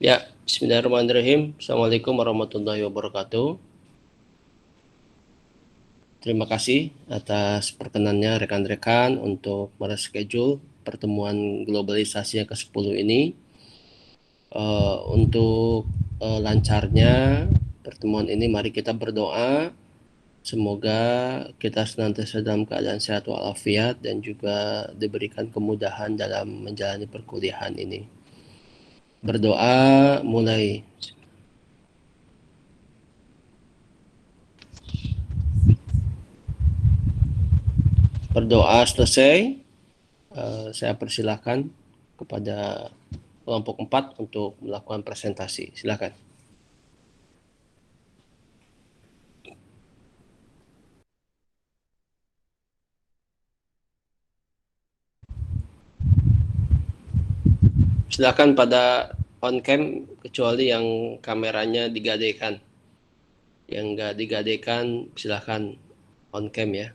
Ya, bismillahirrahmanirrahim. Assalamualaikum warahmatullahi wabarakatuh. Terima kasih atas perkenannya rekan-rekan untuk mereschedule pertemuan globalisasi yang ke-10 ini. Untuk lancarnya pertemuan ini, mari kita berdoa. Semoga kita senantiasa dalam keadaan sehat walafiat dan juga diberikan kemudahan dalam menjalani perkuliahan ini. Berdoa mulai. Berdoa selesai, saya persilahkan kepada kelompok 4 untuk melakukan presentasi. Silakan. Silakan pada on cam kecuali yang kameranya digadaikan. Yang nggak digadaikan silakan on cam ya.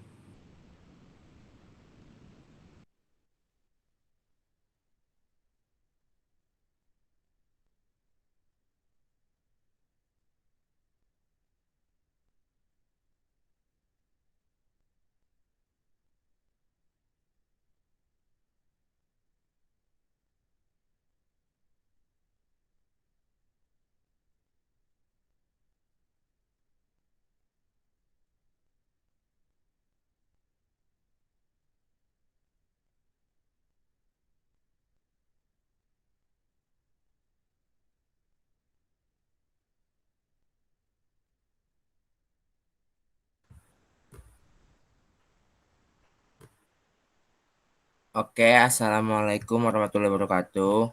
Oke, Assalamualaikum warahmatullahi wabarakatuh.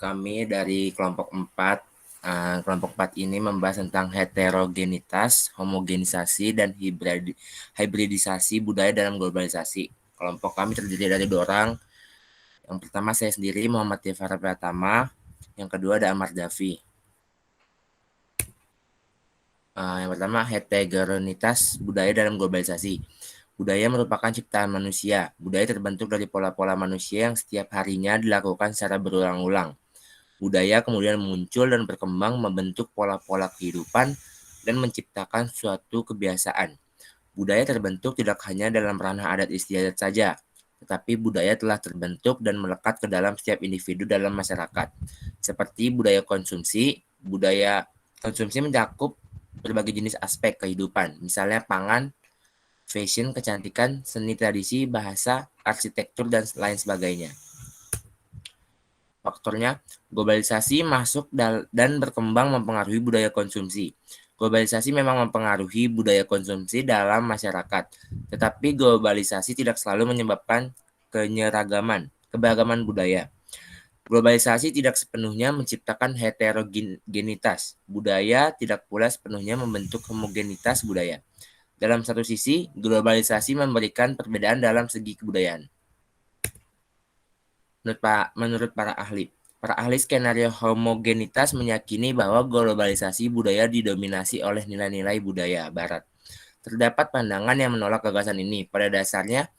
Kami dari kelompok 4. Kelompok 4 ini membahas tentang heterogenitas, homogenisasi, dan hibridisasi budaya dalam globalisasi. Kelompok kami terdiri dari 2 orang. Yang pertama saya sendiri, Muhammad Tifara Pratama. Yang kedua ada Amar Davi. Yang pertama, heterogenitas budaya dalam globalisasi. Budaya merupakan ciptaan manusia. Budaya terbentuk dari pola-pola manusia yang setiap harinya dilakukan secara berulang-ulang. Budaya kemudian muncul dan berkembang membentuk pola-pola kehidupan dan menciptakan suatu kebiasaan. Budaya terbentuk tidak hanya dalam ranah adat istiadat saja, tetapi budaya telah terbentuk dan melekat ke dalam setiap individu dalam masyarakat. Seperti budaya konsumsi, budaya konsumsi mencakup berbagai jenis aspek kehidupan, misalnya pangan, fashion, kecantikan, seni tradisi, bahasa, arsitektur, dan lain sebagainya. Faktornya, globalisasi masuk dan berkembang mempengaruhi budaya konsumsi. Globalisasi memang mempengaruhi budaya konsumsi dalam masyarakat, tetapi globalisasi tidak selalu menyebabkan keberagaman budaya. Globalisasi tidak sepenuhnya menciptakan heterogenitas budaya, tidak pula sepenuhnya membentuk homogenitas budaya. Dalam satu sisi, globalisasi memberikan perbedaan dalam segi kebudayaan. Menurut para ahli skenario homogenitas meyakini bahwa globalisasi budaya didominasi oleh nilai-nilai budaya Barat. Terdapat pandangan yang menolak gagasan ini. Pada dasarnya,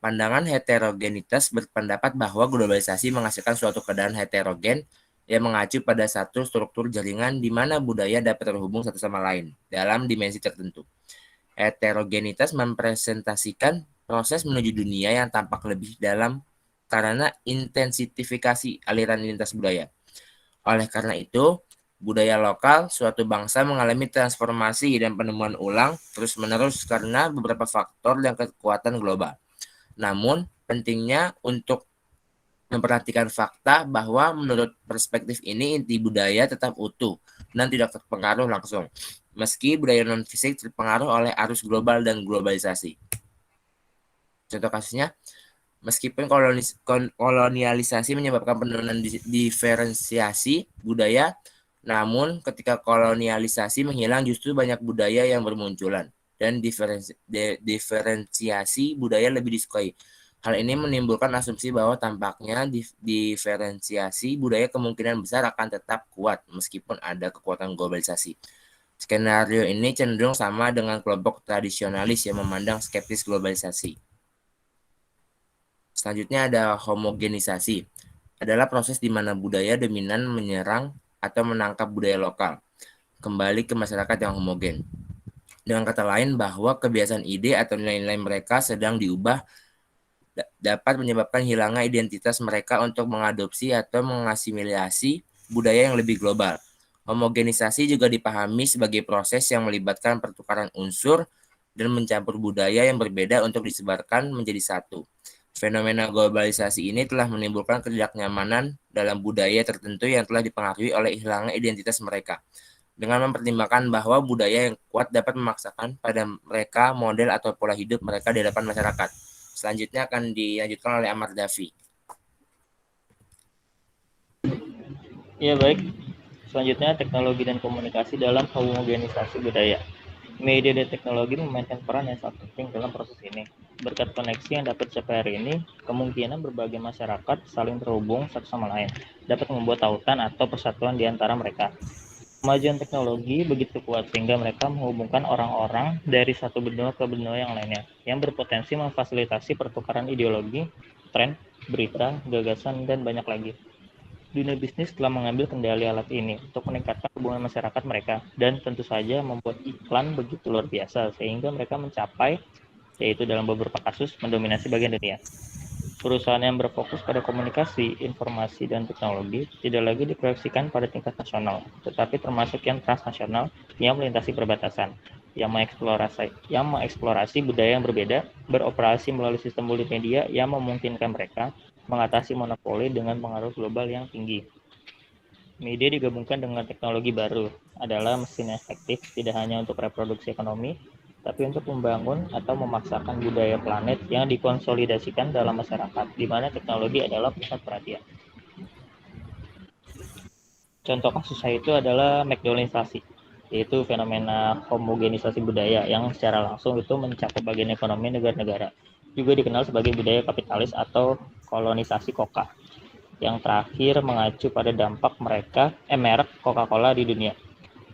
pandangan heterogenitas berpendapat bahwa globalisasi menghasilkan suatu keadaan heterogen yang mengacu pada satu struktur jaringan di mana budaya dapat terhubung satu sama lain dalam dimensi tertentu. Heterogenitas mempresentasikan proses menuju dunia yang tampak lebih dalam karena intensifikasi aliran lintas budaya. Oleh karena itu, budaya lokal suatu bangsa mengalami transformasi dan penemuan ulang terus-menerus karena beberapa faktor dan kekuatan global. Namun, pentingnya untuk memperhatikan fakta bahwa menurut perspektif ini inti budaya tetap utuh dan tidak terpengaruh langsung, meski budaya non-fisik terpengaruh oleh arus global dan globalisasi. Contoh kasusnya, meskipun kolonialisasi menyebabkan penurunan diferensiasi budaya, namun ketika kolonialisasi menghilang justru banyak budaya yang bermunculan dan diferensiasi budaya lebih disukai. Hal ini menimbulkan asumsi bahwa tampaknya diferensiasi budaya kemungkinan besar akan tetap kuat meskipun ada kekuatan globalisasi. Skenario ini cenderung sama dengan kelompok tradisionalis yang memandang skeptis globalisasi. Selanjutnya ada homogenisasi. adalah proses di mana budaya dominan menyerang atau menangkap budaya lokal, kembali ke masyarakat yang homogen. Dengan kata lain, bahwa kebiasaan ide atau nilai-nilai mereka sedang diubah dapat menyebabkan hilangnya identitas mereka untuk mengadopsi atau mengasimilasi budaya yang lebih global. Homogenisasi juga dipahami sebagai proses yang melibatkan pertukaran unsur dan mencampur budaya yang berbeda untuk disebarkan menjadi satu. Fenomena globalisasi ini telah menimbulkan ketidaknyamanan dalam budaya tertentu yang telah dipengaruhi oleh hilangnya identitas mereka, dengan mempertimbangkan bahwa budaya yang kuat dapat memaksakan pada mereka model atau pola hidup mereka di hadapan masyarakat. Selanjutnya akan dilanjutkan oleh Ahmad Dafi. Ya baik, selanjutnya teknologi dan komunikasi dalam homogenisasi budaya. Media dan teknologi memainkan peran yang sangat penting dalam proses ini. Berkat koneksi yang dapat dicapai hari ini, kemungkinan berbagai masyarakat saling terhubung satu sama lain, dapat membuat tautan atau persatuan di antara mereka. Kemajuan teknologi begitu kuat sehingga mereka menghubungkan orang-orang dari satu benua ke benua yang lainnya, yang berpotensi memfasilitasi pertukaran ideologi, tren, berita, gagasan, dan banyak lagi. Dunia bisnis telah mengambil kendali alat ini untuk meningkatkan hubungan masyarakat mereka dan tentu saja membuat iklan begitu luar biasa sehingga mereka mencapai, yaitu dalam beberapa kasus, mendominasi bagian dunia. Perusahaan yang berfokus pada komunikasi, informasi, dan teknologi tidak lagi diproyeksikan pada tingkat nasional, tetapi termasuk yang transnasional yang melintasi perbatasan, yang mengeksplorasi budaya yang berbeda, beroperasi melalui sistem multimedia yang memungkinkan mereka mengatasi monopoli dengan pengaruh global yang tinggi. Media digabungkan dengan teknologi baru adalah mesin yang efektif tidak hanya untuk reproduksi ekonomi, tapi untuk membangun atau memaksakan budaya planet yang dikonsolidasikan dalam masyarakat, di mana teknologi adalah pusat perhatian. Contoh kasusnya itu adalah McDonaldisasi, yaitu fenomena homogenisasi budaya yang secara langsung itu mencakup bagian ekonomi negara-negara. Juga dikenal sebagai budaya kapitalis atau kolonisasi Coca, yang terakhir mengacu pada dampak merek Coca-Cola di dunia.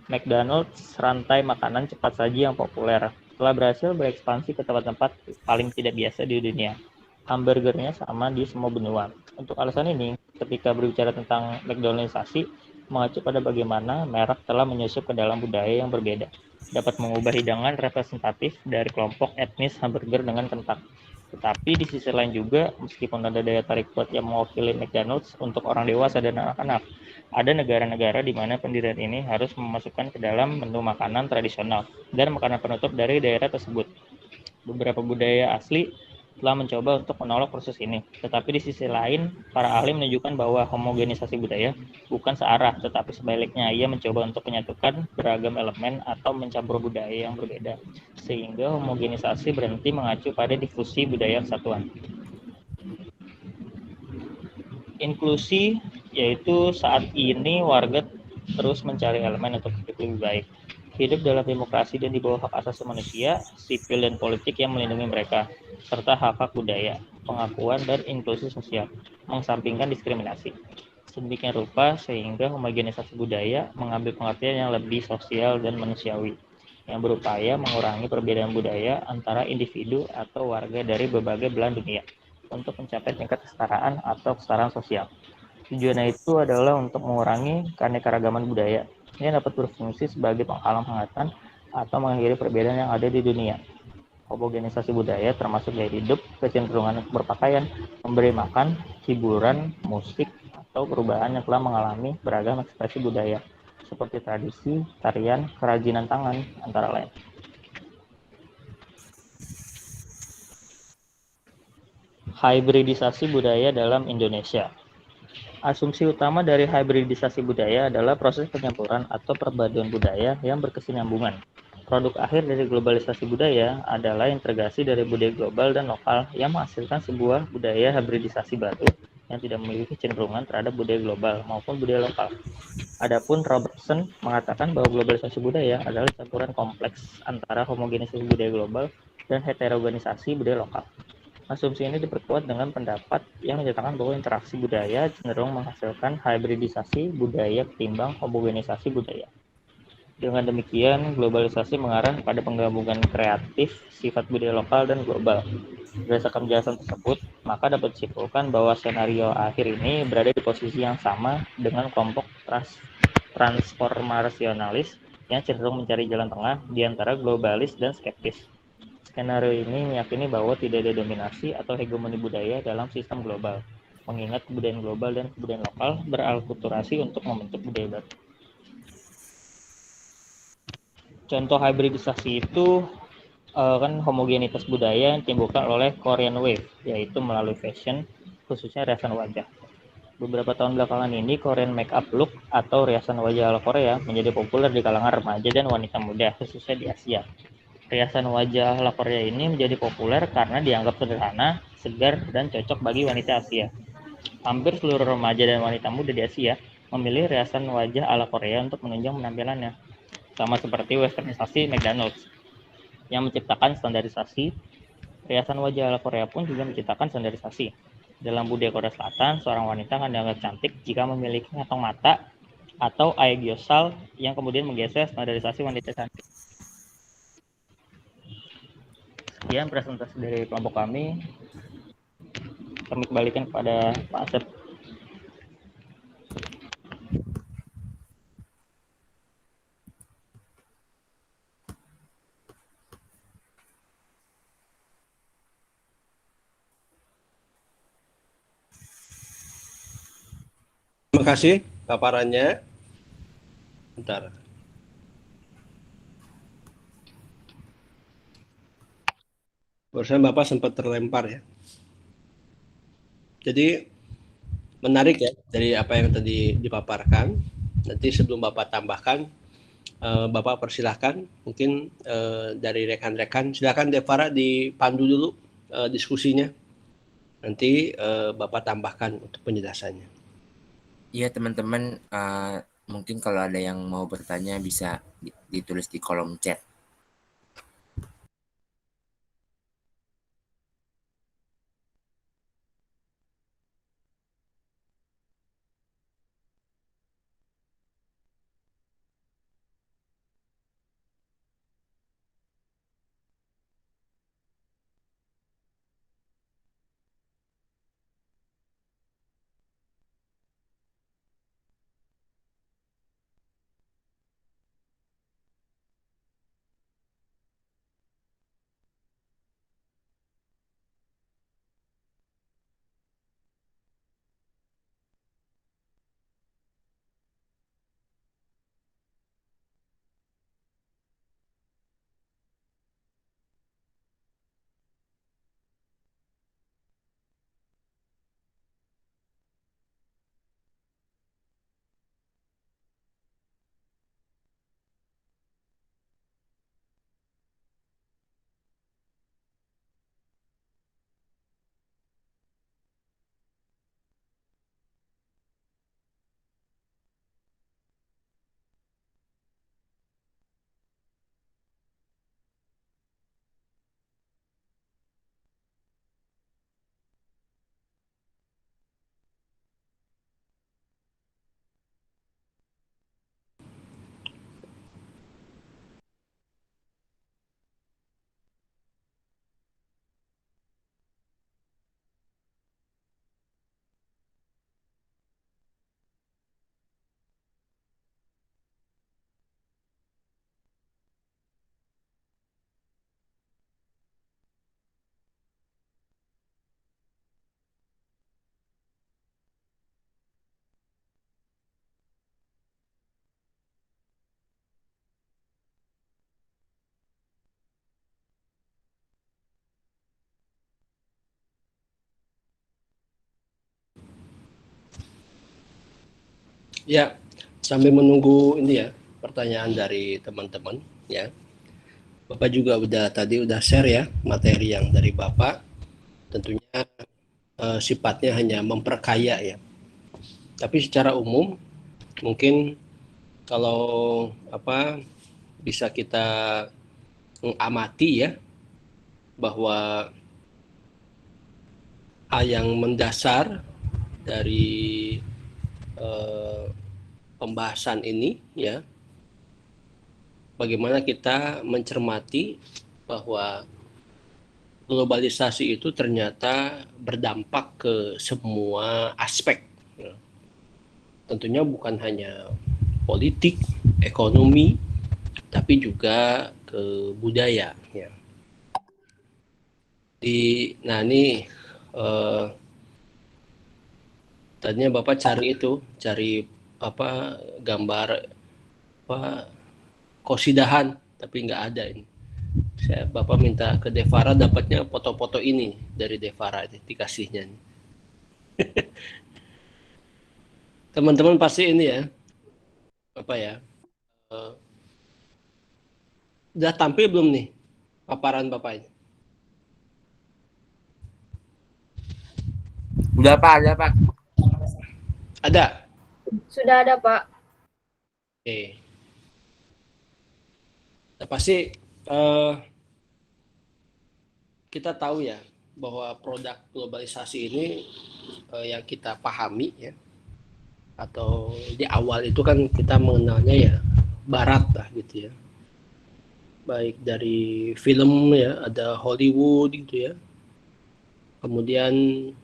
McDonald's, rantai makanan cepat saji yang populer, telah berhasil berekspansi ke tempat-tempat paling tidak biasa di dunia. Hamburgernya sama di semua benua. Untuk alasan ini, ketika berbicara tentang McDonaldisasi, mengacu pada bagaimana merek telah menyusup ke dalam budaya yang berbeda, dapat mengubah hidangan representatif dari kelompok etnis hamburger dengan kentak. Tetapi di sisi lain juga, meskipun ada daya tarik kuat yang mewakili McDonald's untuk orang dewasa dan anak-anak, ada negara-negara di mana pendirian ini harus memasukkan ke dalam menu makanan tradisional dan makanan penutup dari daerah tersebut. Beberapa budaya asli telah mencoba untuk menolak proses ini, tetapi di sisi lain, para ahli menunjukkan bahwa homogenisasi budaya bukan searah, tetapi sebaliknya ia mencoba untuk menyatukan beragam elemen atau mencampur budaya yang berbeda, sehingga homogenisasi berhenti mengacu pada difusi budaya kesatuan. Inklusi, yaitu saat ini warga terus mencari elemen untuk hidup lebih baik. Hidup dalam demokrasi dan di bawah hak asasi manusia, sipil dan politik yang melindungi mereka, serta hak-hak budaya, pengakuan, dan inklusi sosial, mengesampingkan diskriminasi. Sedemikian rupa sehingga homogenisasi budaya mengambil pengertian yang lebih sosial dan manusiawi, yang berupaya mengurangi perbedaan budaya antara individu atau warga dari berbagai belahan dunia untuk mencapai tingkat kesetaraan atau kesetaraan sosial. Tujuannya itu adalah untuk mengurangi keanekaragaman budaya yang dapat berfungsi sebagai penghalang hangatan atau mengakhiri perbedaan yang ada di dunia. Homogenisasi budaya termasuk gaya hidup, kecenderungan berpakaian, memberi makan, hiburan, musik, atau perubahan yang telah mengalami beragam ekspresi budaya, seperti tradisi, tarian, kerajinan tangan, antara lain. Hybridisasi budaya dalam Indonesia. Asumsi utama dari hybridisasi budaya adalah proses penyampuran atau perpaduan budaya yang berkesinambungan. Produk akhir dari globalisasi budaya adalah integrasi dari budaya global dan lokal yang menghasilkan sebuah budaya hybridisasi baru yang tidak memiliki kecenderungan terhadap budaya global maupun budaya lokal. Adapun Robertson mengatakan bahwa globalisasi budaya adalah campuran kompleks antara homogenisasi budaya global dan heterogenisasi budaya lokal. Asumsi ini diperkuat dengan pendapat yang menyatakan bahwa interaksi budaya cenderung menghasilkan hybridisasi budaya ketimbang homogenisasi budaya. Dengan demikian, globalisasi mengarah pada penggabungan kreatif sifat budaya lokal dan global. Berdasarkan penjelasan tersebut, maka dapat disimpulkan bahwa skenario akhir ini berada di posisi yang sama dengan kelompok transformasionalis yang cenderung mencari jalan tengah di antara globalis dan skeptis. Skenario ini meyakini bahwa tidak ada dominasi atau hegemoni budaya dalam sistem global, mengingat kebudayaan global dan kebudayaan lokal beralkulturasi untuk membentuk budaya baru. Contoh hybridisasi itu kan homogenitas budaya yang ditimbulkan oleh Korean Wave, yaitu melalui fashion, khususnya riasan wajah. Beberapa tahun belakangan ini, Korean makeup look atau riasan wajah ala Korea menjadi populer di kalangan remaja dan wanita muda, khususnya di Asia. Riasan wajah ala Korea ini menjadi populer karena dianggap sederhana, segar, dan cocok bagi wanita Asia. Hampir seluruh remaja dan wanita muda di Asia memilih riasan wajah ala Korea untuk menunjang penampilannya. Sama seperti westernisasi McDonald's yang menciptakan standarisasi, riasan wajah ala Korea pun juga menciptakan standarisasi. Dalam budaya Korea Selatan, seorang wanita akan dianggap cantik jika memiliki kantong mata atau aegyossal yang kemudian menggeser standarisasi wanita cantik. Sekian presentasi dari kelompok kami. Kami kembalikan kepada Pak Asep. Terima kasih paparannya. Bentar. Barusan Bapak sempat terlempar ya. Jadi menarik ya dari apa yang tadi dipaparkan. Nanti sebelum Bapak tambahkan, Bapak persilahkan mungkin dari rekan-rekan. Silakan Devara dipandu dulu diskusinya. Nanti Bapak tambahkan untuk penjelasannya. Iya teman-teman, mungkin kalau ada yang mau bertanya bisa ditulis di kolom chat. Ya, sambil menunggu ini ya pertanyaan dari teman-teman ya. Bapak juga udah share ya materi yang dari Bapak. Tentunya sifatnya hanya memperkaya ya. Tapi secara umum mungkin kalau bisa kita mengamati ya bahwa hal yang mendasar dari pembahasan ini ya bagaimana kita mencermati bahwa globalisasi itu ternyata berdampak ke semua aspek. Tentunya bukan hanya politik, ekonomi, tapi juga ke budaya. Ya. Nah ini tadinya Bapak cari apa gambar apa kosidahan, tapi nggak ada ini. Bapak minta ke Devara, dapatnya foto-foto ini dari Devara dikasihnya. Teman-teman pasti ini ya, apa ya, udah tampil belum nih paparan Bapak ini? Udah Pak, ada Pak. Ada? Sudah ada, Pak. Oke. Nah, pasti kita tahu ya bahwa produk globalisasi ini yang kita pahami ya, atau di awal itu kan kita mengenalnya ya Barat lah gitu ya, baik dari film ya, ada Hollywood gitu ya, kemudian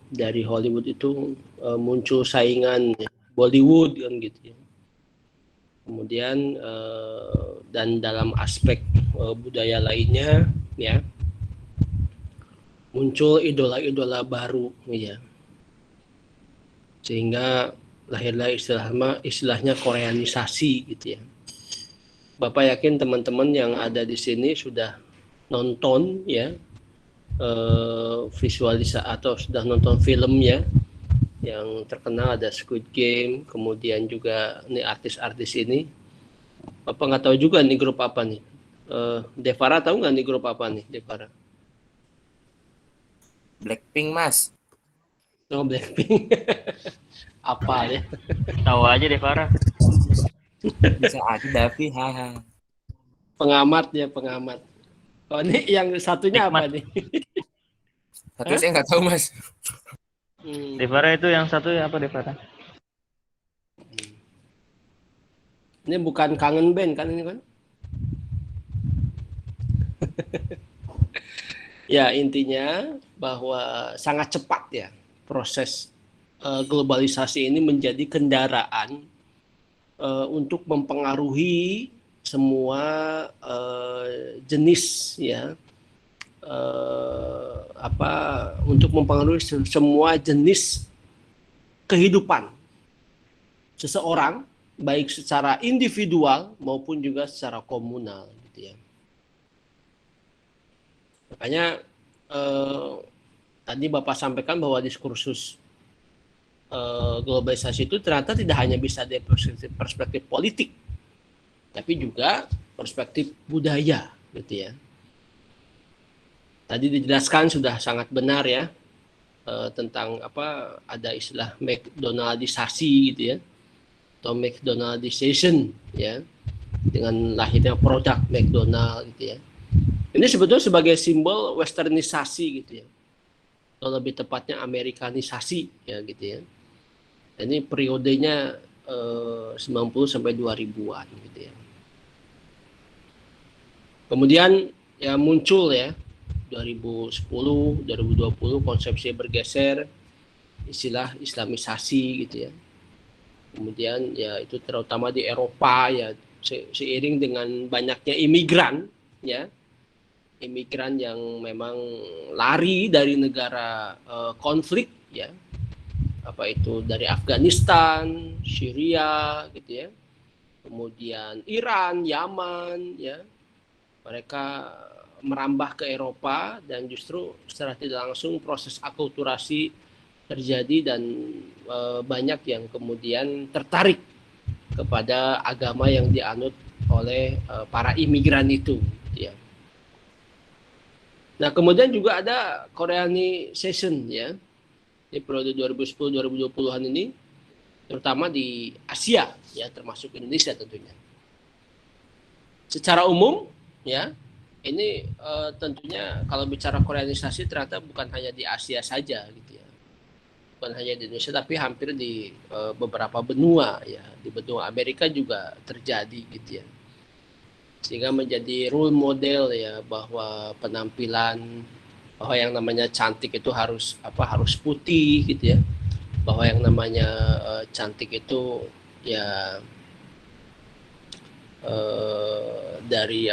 dari Hollywood itu muncul saingan ya, Bollywood kan gitu ya, kemudian dan dalam aspek budaya lainnya ya muncul idola-idola baru ya, sehingga lahirlah istilahnya Koreanisasi gitu ya. Bapak yakin teman-teman yang ada di sini sudah nonton ya visualisasi atau sudah nonton filmnya yang terkenal, ada Squid Game, kemudian juga nih artis-artis ini. Bapak nggak tahu juga nih grup apa nih. Devara tahu nggak nih grup apa nih Devara? Blackpink, Mas. Oh, Blackpink. Apa ya? Tahu aja deh Farah. Bisa ada tapi haha. Pengamat ya, pengamat. Oh, ini yang satunya apa nih? Satu saya nggak tahu, Mas. Devara itu yang satu apa Devara? Ini bukan kangen band kan ini kan? Ya, intinya bahwa sangat cepat ya proses globalisasi ini menjadi kendaraan untuk mempengaruhi semua jenis ya, untuk mempengaruhi semua jenis kehidupan seseorang, baik secara individual maupun juga secara komunal gitu ya. Makanya tadi Bapak sampaikan bahwa diskursus globalisasi itu ternyata tidak hanya bisa dari perspektif politik, tapi juga perspektif budaya gitu ya. Tadi dijelaskan sudah sangat benar ya tentang apa, ada istilah McDonaldisasi gitu ya, atau McDonaldization ya, dengan lahirnya produk McDonald gitu ya. Ini sebetulnya sebagai simbol westernisasi gitu ya, atau lebih tepatnya Amerikanisasi ya gitu ya. Ini periodenya 90 sampai 2000-an gitu ya. Kemudian ya muncul ya 2010, 2020 konsepsi bergeser, istilah Islamisasi gitu ya. Kemudian ya itu terutama di Eropa ya, seiring dengan banyaknya imigran ya, imigran yang memang lari dari negara konflik ya, apa itu dari Afghanistan, Syria gitu ya, kemudian Iran, Yaman ya, mereka merambah ke Eropa dan justru secara tidak langsung proses akulturasi terjadi dan banyak yang kemudian tertarik kepada agama yang dianut oleh para imigran itu ya. Nah, kemudian juga ada Koreanisation ya. Di periode 2010-2020-an ini terutama di Asia ya, termasuk Indonesia tentunya. Secara umum ya, ini tentunya kalau bicara Koreanisasi ternyata bukan hanya di Asia saja gitu ya. Bukan hanya di Indonesia tapi hampir di beberapa benua ya. Di benua Amerika juga terjadi gitu ya. sehingga menjadi role model ya, bahwa penampilan, bahwa yang namanya cantik itu harus putih gitu ya, bahwa yang namanya cantik itu ya dari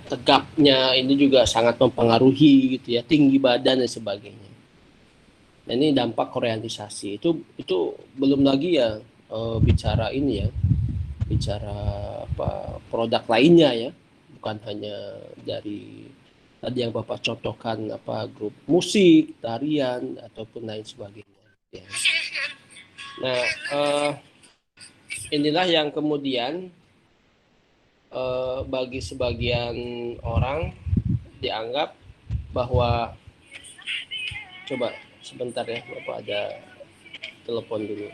tegapnya ini juga sangat mempengaruhi gitu ya, tinggi badan dan sebagainya. Nah, ini dampak koreanisasi itu belum lagi ya bicara ini ya, bicara produk lainnya ya, bukan hanya dari tadi yang Bapak contohkan grup musik, tarian ataupun lain sebagainya ya. Nah, inilah yang kemudian bagi sebagian orang dianggap bahwa, coba sebentar ya Bapak, ada telepon dulu.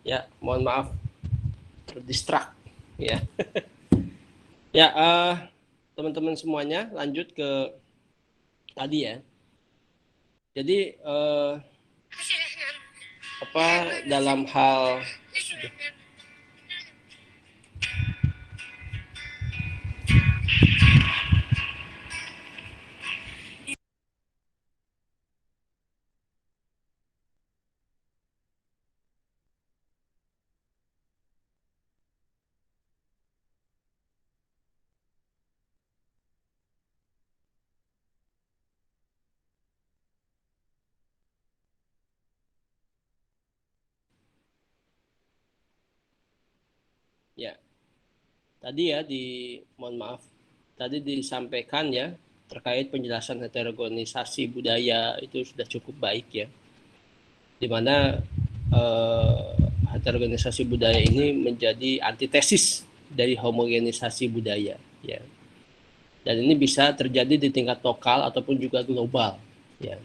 Ya, mohon maaf terdistrak ya. Ya, teman-teman semuanya, lanjut ke tadi ya. Jadi dalam hal ya tadi ya mohon maaf, tadi disampaikan ya terkait penjelasan heterogenisasi budaya itu sudah cukup baik ya, dimana heterogenisasi budaya ini menjadi antitesis dari homogenisasi budaya ya, dan ini bisa terjadi di tingkat lokal ataupun juga global ya.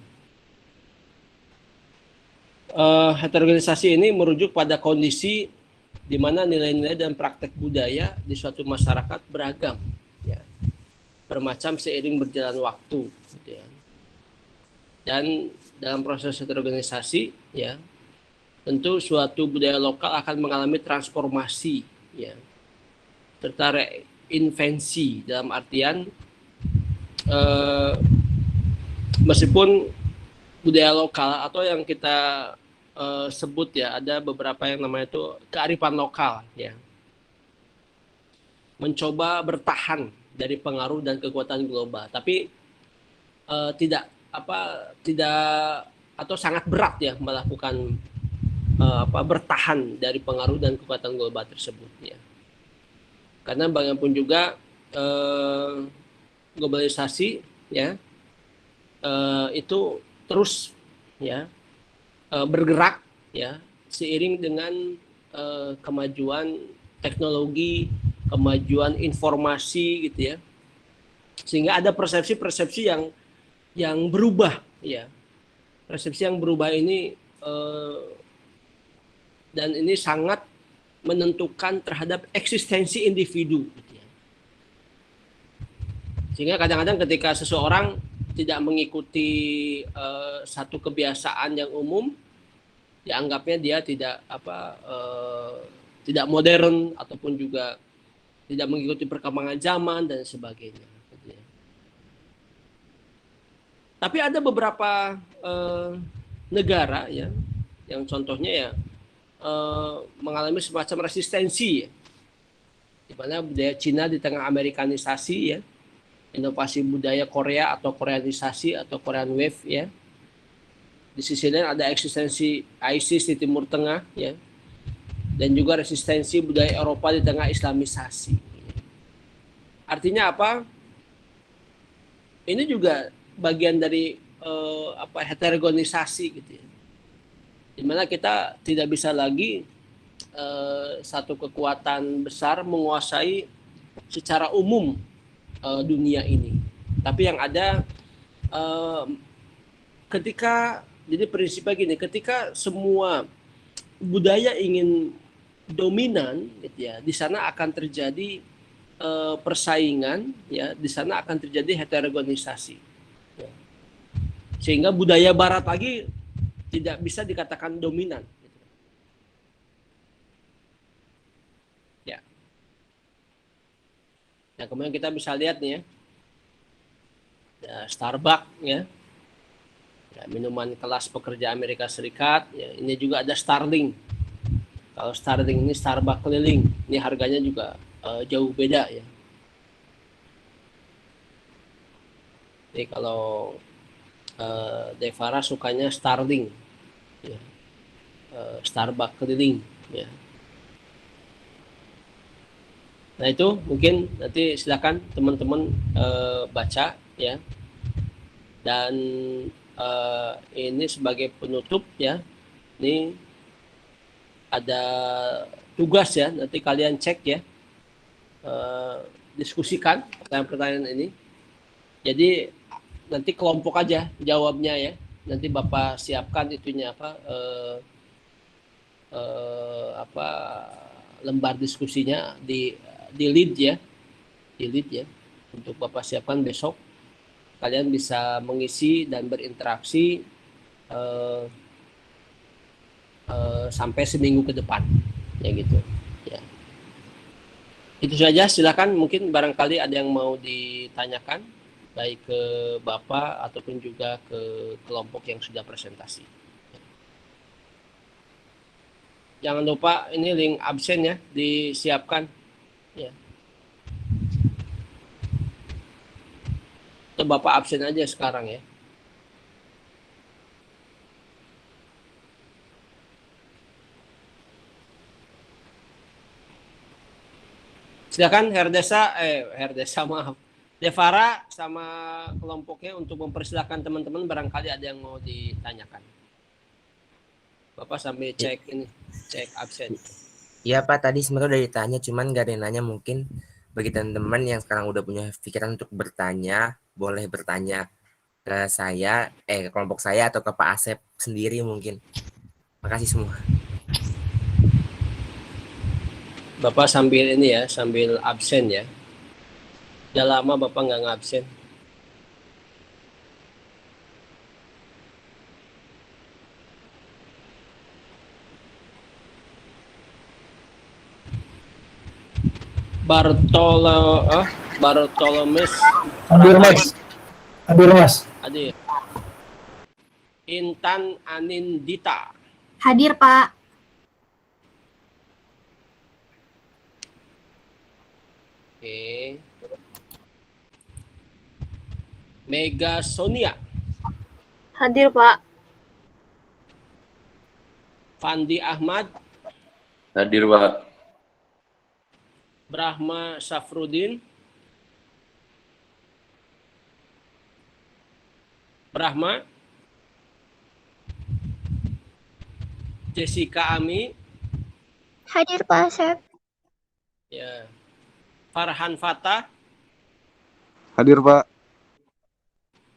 Heterogenisasi ini merujuk pada kondisi di mana nilai-nilai dan praktek budaya di suatu masyarakat beragam ya, bermacam seiring berjalan waktu gitu ya. Dan dalam proses heterogenisasi ya, tentu suatu budaya lokal akan mengalami transformasi ya, serta reinvensi, dalam artian meskipun budaya lokal atau yang kita sebut ya, ada beberapa yang namanya itu kearifan lokal ya, mencoba bertahan dari pengaruh dan kekuatan global, tapi tidak atau sangat berat ya melakukan bertahan dari pengaruh dan kekuatan global tersebut ya. Karena bagaimanapun juga globalisasi ya itu terus ya bergerak ya seiring dengan kemajuan teknologi, kemajuan informasi gitu ya. Sehingga ada persepsi-persepsi yang berubah ya. Persepsi yang berubah ini dan ini sangat menentukan terhadap eksistensi individu gitu ya. Sehingga kadang-kadang ketika seseorang tidak mengikuti satu kebiasaan yang umum, dianggapnya dia tidak modern ataupun juga tidak mengikuti perkembangan zaman dan sebagainya. Tapi ada beberapa negara ya, yang contohnya ya mengalami semacam resistensi ya, di mana budaya Cina di tengah Amerikanisasi ya, inovasi budaya Korea atau Koreanisasi atau Korean Wave ya. Di sisi lain ada eksistensi ISIS di Timur Tengah ya, dan juga resistensi budaya Eropa di tengah Islamisasi. Artinya apa? Ini juga bagian dari heterogenisasi gitu ya, dimana kita tidak bisa lagi satu kekuatan besar menguasai secara umum dunia ini. Tapi yang ada jadi prinsipnya gini, ketika semua budaya ingin dominan gitu ya, di sana akan terjadi persaingan ya, di sana akan terjadi heterogenisasi ya. Sehingga budaya barat lagi tidak bisa dikatakan dominan gitu. Ya. Nah, kemudian kita bisa lihat nih ya, Starbucks ya, minuman kelas pekerja Amerika Serikat ya, ini juga ada Starling. Kalau Starling ini Starbucks keliling, ini harganya juga jauh beda ya. Jadi kalau Devara sukanya Starling ya, Starbucks keliling ya. Nah itu mungkin nanti silakan teman-teman baca ya. Dan ini sebagai penutup ya, ini ada tugas ya, nanti kalian cek ya, diskusikan pertanyaan-pertanyaan ini. Jadi nanti kelompok aja jawabnya ya, nanti Bapak siapkan itunya lembar diskusinya di lead ya, untuk Bapak siapkan besok. Kalian bisa mengisi dan berinteraksi sampai seminggu ke depan ya gitu ya. Itu saja, silakan, mungkin barangkali ada yang mau ditanyakan baik ke Bapak ataupun juga ke kelompok yang sudah presentasi. Jangan lupa ini link absen ya disiapkan ya. Atau Bapak absen aja sekarang ya. Silakan Herdesa maaf. Devara sama kelompoknya untuk mempersilahkan teman-teman, barangkali ada yang mau ditanyakan. Bapak sambil cek absen. Iya Pak, tadi sebenarnya udah ditanya, cuman gak ada yang nanya. Mungkin bagi teman-teman yang sekarang udah punya pikiran untuk bertanya, boleh bertanya ke saya, ke kelompok saya atau ke Pak Asep sendiri mungkin. Makasih semua. Bapak sambil ini ya, sambil absen ya. Udah lama Bapak nggak ngabsen. Bartolomeus. Hadir mas. Hadir. Intan Anindita. Hadir, Pak. Oke. Mega Sonia. Hadir, Pak. Fandi Ahmad. Hadir, Pak. Brahma Safrudin. Brahma. Jessica Ami. Hadir Pak Asep. Ya. Farhan Fatah. Hadir Pak.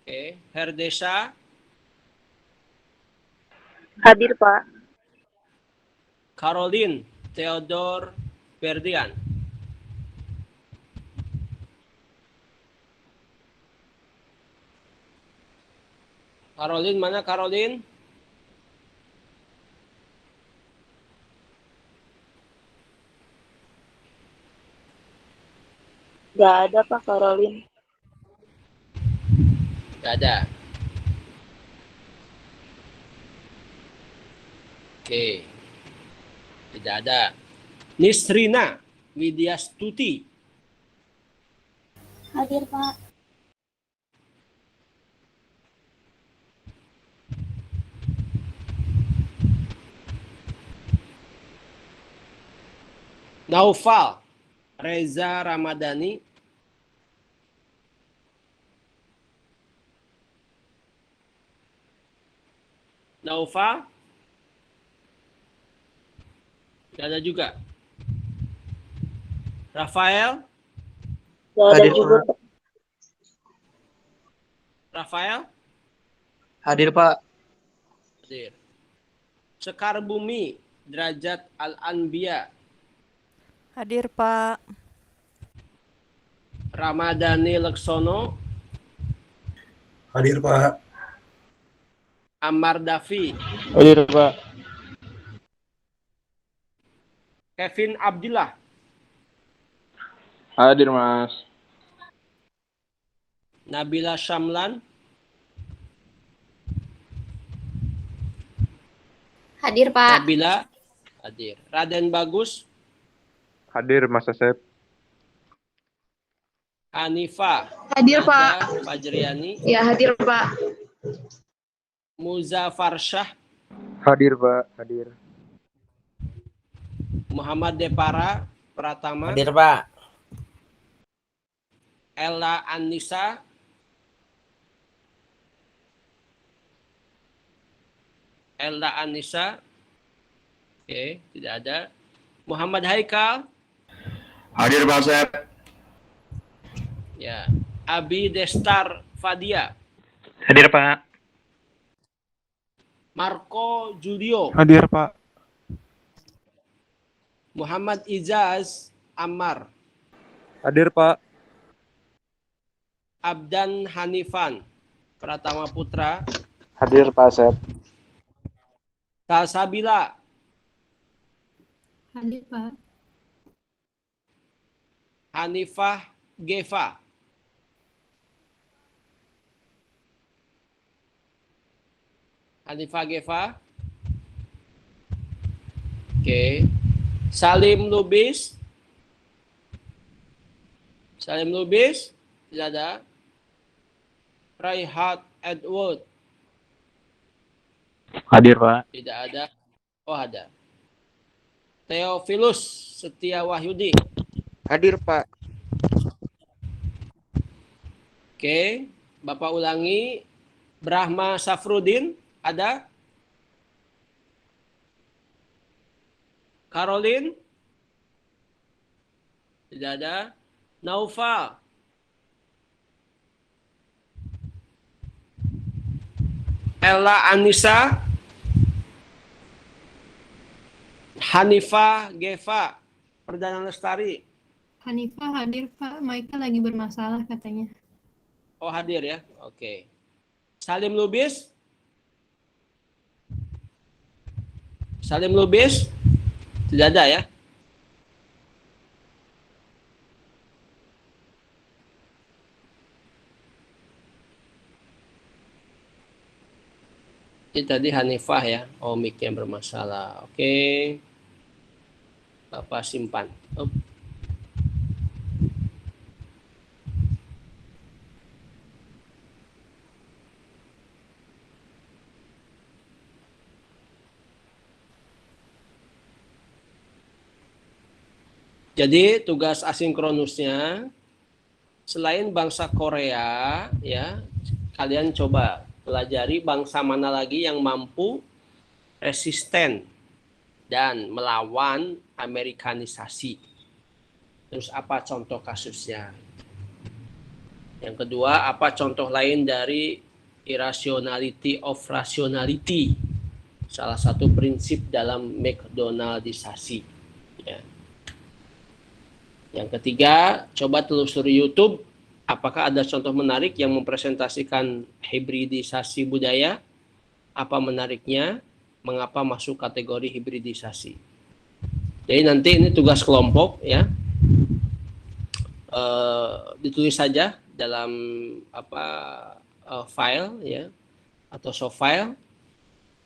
Oke. Herdesha. Hadir Pak. Caroline Theodore Ferdian. Caroline mana Caroline? Gak ada Pak Caroline. Gak ada. Oke. Tidak ada. Nisrina Widyastuti. Hadir Pak. Naufal Reza Ramadhani. Naufal. Gak ada juga. Rafael. Gak ada juga Pak. Rafael. Hadir Pak. Hadir. Sekar Bumi Derajat Al-Anbiya. Hadir Pak. Ramadhani Leksono. Hadir Pak. Ammar Dafi. Hadir Pak. Kevin Abdillah. Hadir Mas. Nabila Syamlan. Hadir Pak. Nabila. Hadir. Raden Bagus. Hadir Mas Asep. Hanifa. Hadir Ida Fajriani. Ya hadir Pak. Muzaffar Syah. Hadir Pak. Hadir. Muhammad Depara Pratama. Hadir Pak. Ella Anissa. Ella Anissa. Oke, tidak ada. Muhammad Haikal. Hadir Pak Asep. Ya. Abi Destar Fadia. Hadir Pak. Marco Julio. Hadir Pak. Muhammad Izaz Ammar. Hadir Pak. Abdan Hanifan Pratama Putra. Hadir Pak Asep. Salsabila. Hadir Pak. Hanifah Geva. Hanifah Geva. Oke. Salim Lubis. Salim Lubis. Tidak ada. Raihat Edward. Hadir Pak. Tidak ada. Oh ada. Theophilus Setia Wahyudi. Hadir Pak. Oke. Bapak ulangi. Brahma Safrudin. Ada? Caroline? Tidak ada. Naufal? Ella Anissa? Hanifah Geva? Perdana Lestari? Hanifah hadir Pak, Michael lagi bermasalah katanya. Oh hadir ya? Oke. Salim Lubis? Salim Lubis? Tidak ada ya? Ini tadi Hanifah ya. Oh mic-nya bermasalah. Oke. Bapak simpan. Oh. Jadi tugas asinkronusnya selain bangsa Korea ya, kalian coba pelajari bangsa mana lagi yang mampu resisten dan melawan Amerikanisasi. Terus apa contoh kasusnya? Yang kedua, apa contoh lain dari irrationality of rationality? Salah satu prinsip dalam McDonaldisasi. Ya. Yang ketiga, coba telusuri YouTube. Apakah ada contoh menarik yang mempresentasikan hibridisasi budaya? Apa menariknya? Mengapa masuk kategori hibridisasi? Jadi nanti ini tugas kelompok ya. Ditulis saja dalam file ya atau soft file,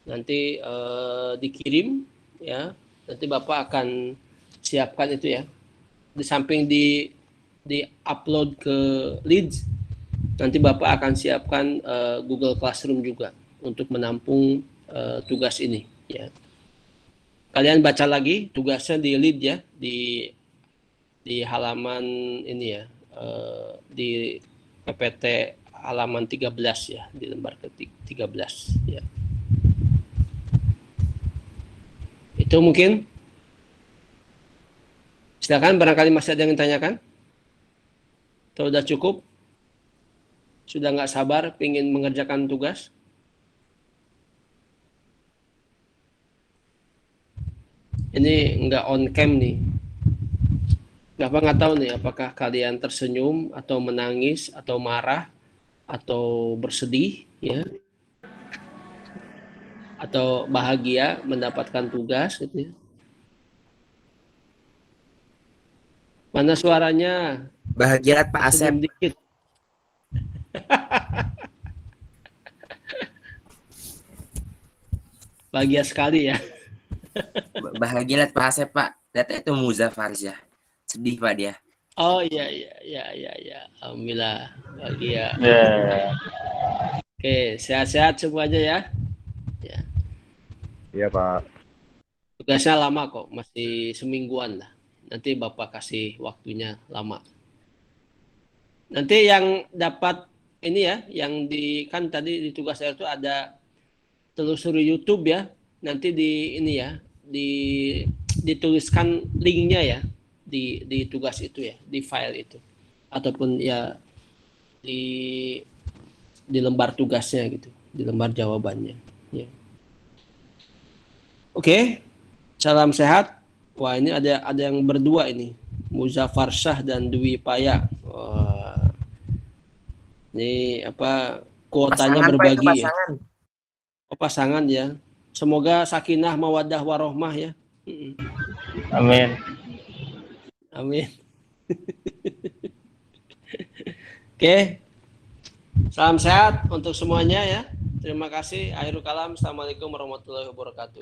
nanti dikirim ya, nanti Bapak akan siapkan itu ya, di samping di upload ke Leeds, nanti Bapak akan siapkan Google Classroom juga untuk menampung tugas ini ya. Kalian baca lagi tugasnya di Leeds ya, di halaman ini ya, di PPT halaman 13 ya, di lembar ke-13 ya. Itu mungkin. Silakan, barangkali masih ada yang ditanyakan? Atau sudah cukup? Sudah nggak sabar ingin mengerjakan tugas? Ini nggak on cam nih. Nggak tahu nih apakah kalian tersenyum atau menangis atau marah atau bersedih ya, atau bahagia mendapatkan tugas gitu ya. Mana suaranya? Bahagia Pak Asep. Senyum dikit. Bahagia sekali ya. Bahagia Pak Asep Pak. Lihat itu Muzaffar ya. Sedih Pak dia. Oh iya. Alhamdulillah bahagia. Ya. Oke, sehat-sehat semuanya ya. Ya. Iya, Pak. Tugasnya lama kok, masih semingguan lah. Nanti Bapak kasih waktunya lama. Nanti yang dapat ini ya, yang kan tadi di tugas saya itu ada telusuri YouTube ya. Nanti di ini ya, dituliskan linknya ya. Di tugas itu ya, di file itu, ataupun ya di lembar tugasnya gitu, di lembar jawabannya ya. Oke, salam sehat. Wah, ini ada yang berdua ini, Muzaffar Syah dan Dwi Paya. Wah, ini apa, kuotanya Pasangan, berbagi Pak, itu ya. Oh, pasangan ya. Semoga sakinah mawaddah warohmah ya. Amin. Amin. Oke. Salam sehat untuk semuanya ya. Terima kasih. Akhirul kalam. Assalamualaikum warahmatullahi wabarakatuh.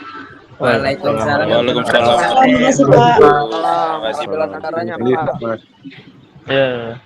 Waalaikumsalam. Terima kasih, Pak. Terima kasih. Masih bela negaranya, Pak. Ya.